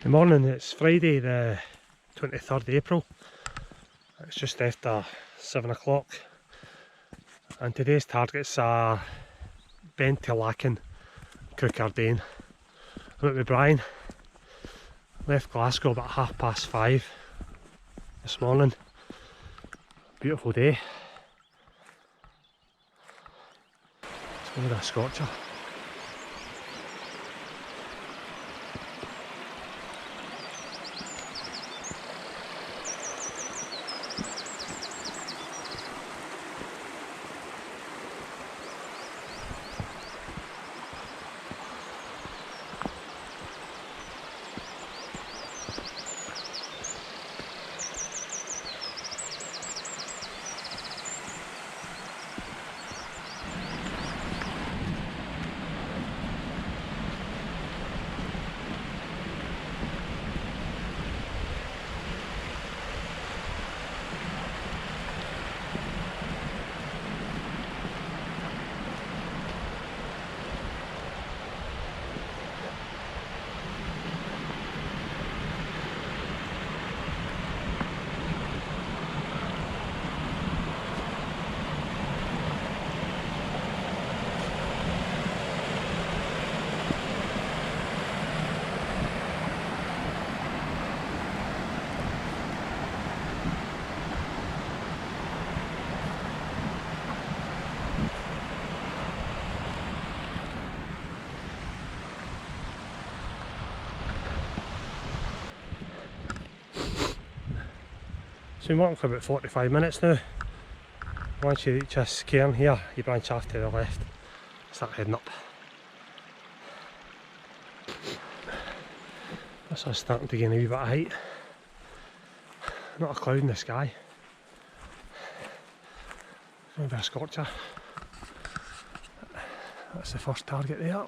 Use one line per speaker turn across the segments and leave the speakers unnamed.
Good morning, it's Friday the 23rd April. It's just after 7 o'clock and today's targets are Bentellachen, Cookardane. I'm out with Brian. Left Glasgow about 5:30 this morning. Beautiful day. Let's go with a Scotcher. So we've been walking for about 45 minutes now. Once you reach this cairn here, you branch off to the left, start heading up. This is starting to gain a wee bit of height. Not a cloud in the sky. Maybe a scorcher. That's the first target there.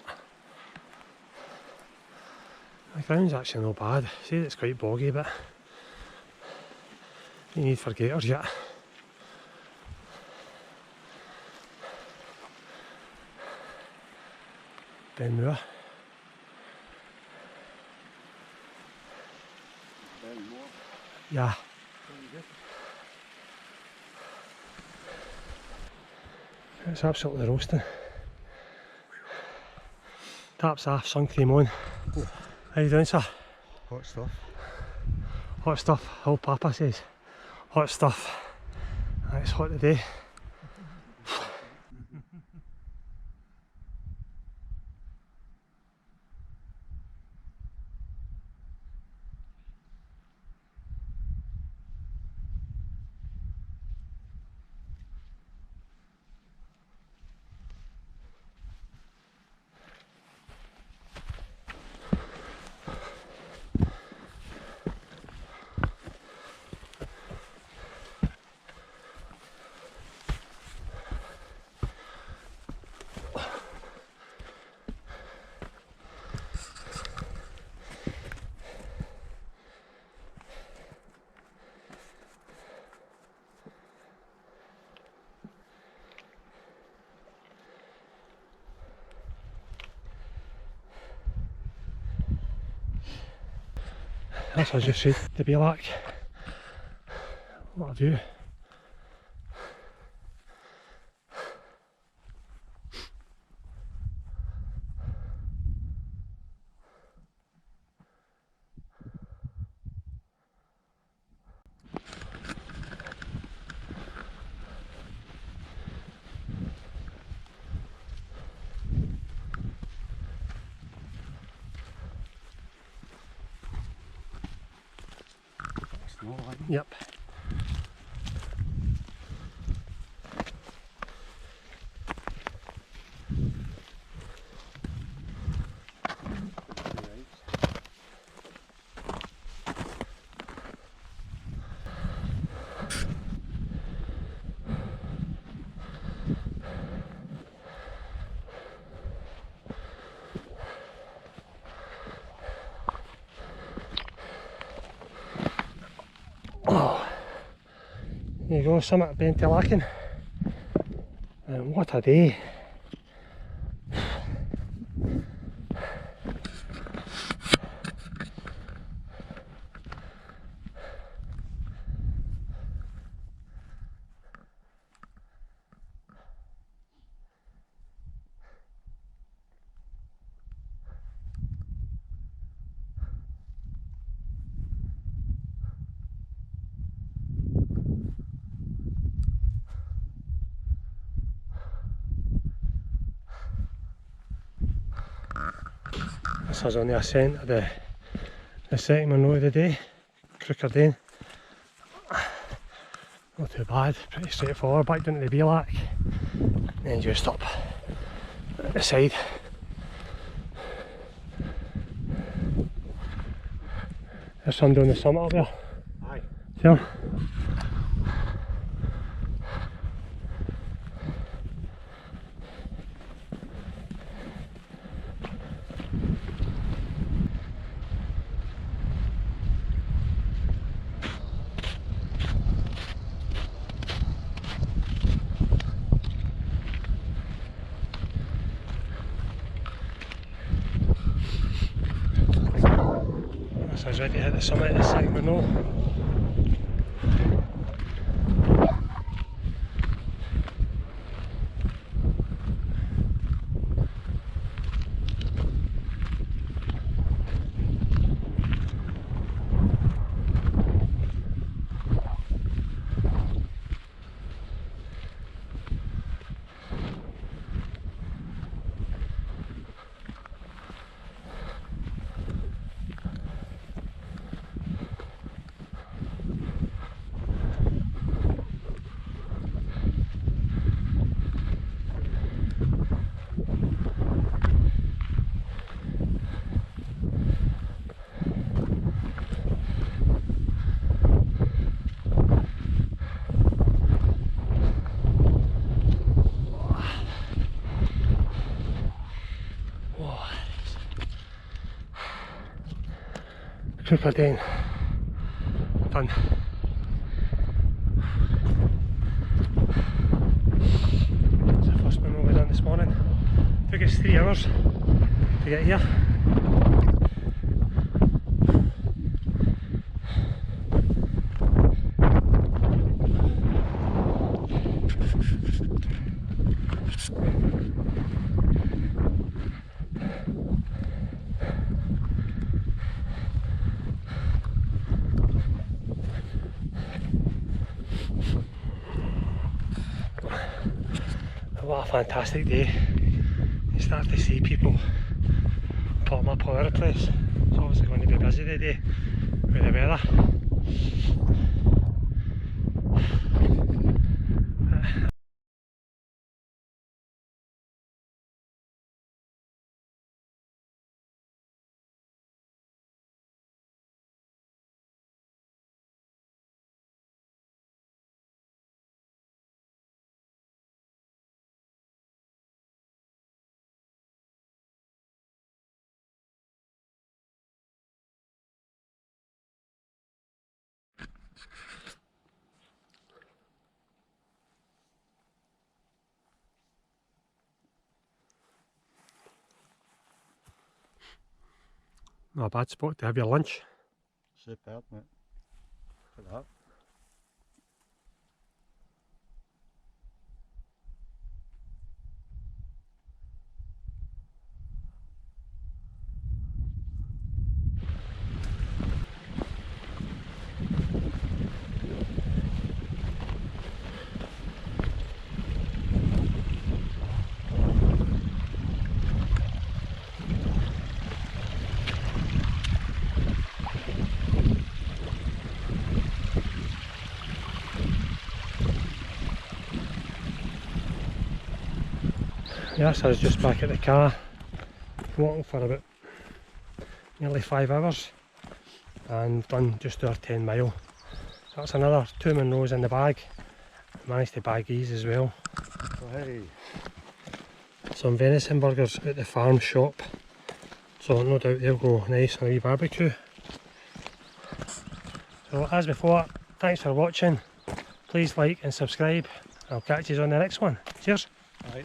The ground's actually not bad. See, it's quite boggy, but you need for gators yet. Benmore. Yeah. It's absolutely roasting. Taps off, sun cream on. How you doing, sir?
Hot stuff.
Hot stuff, all Papa says. Hot stuff. It's hot today. That's as you said, to be like. What a view. Yep. There you go, summit of Bentellachen. And what a day. That's us on the ascent of the second Munro of the day, Crookerdane. Not too bad, pretty straightforward. Back down to the Beelac, then just up at the side. There's sun down the summit up there.
Aye.
See him? So I was ready to hit the summit of the second Munro. Crookerdane done. It's the first Munro we done this morning. Took us 3 hours to get here. What a fantastic day. You start to see people putting up all over the place. It's obviously going to be busy today with the weather. Not a bad spot to have your lunch.
Superb, mate. Look at that.
Yes, I was just back at the car, walking for about nearly 5 hours and done just over 10 mile. That's another 2 Munros in the bag. Managed to bag these as well.
Oh, hey.
Some venison burgers at the farm shop, so no doubt they'll go nice on a wee barbecue. So as before, thanks for watching. Please like and subscribe. I'll catch you on the next one. Cheers.
Right.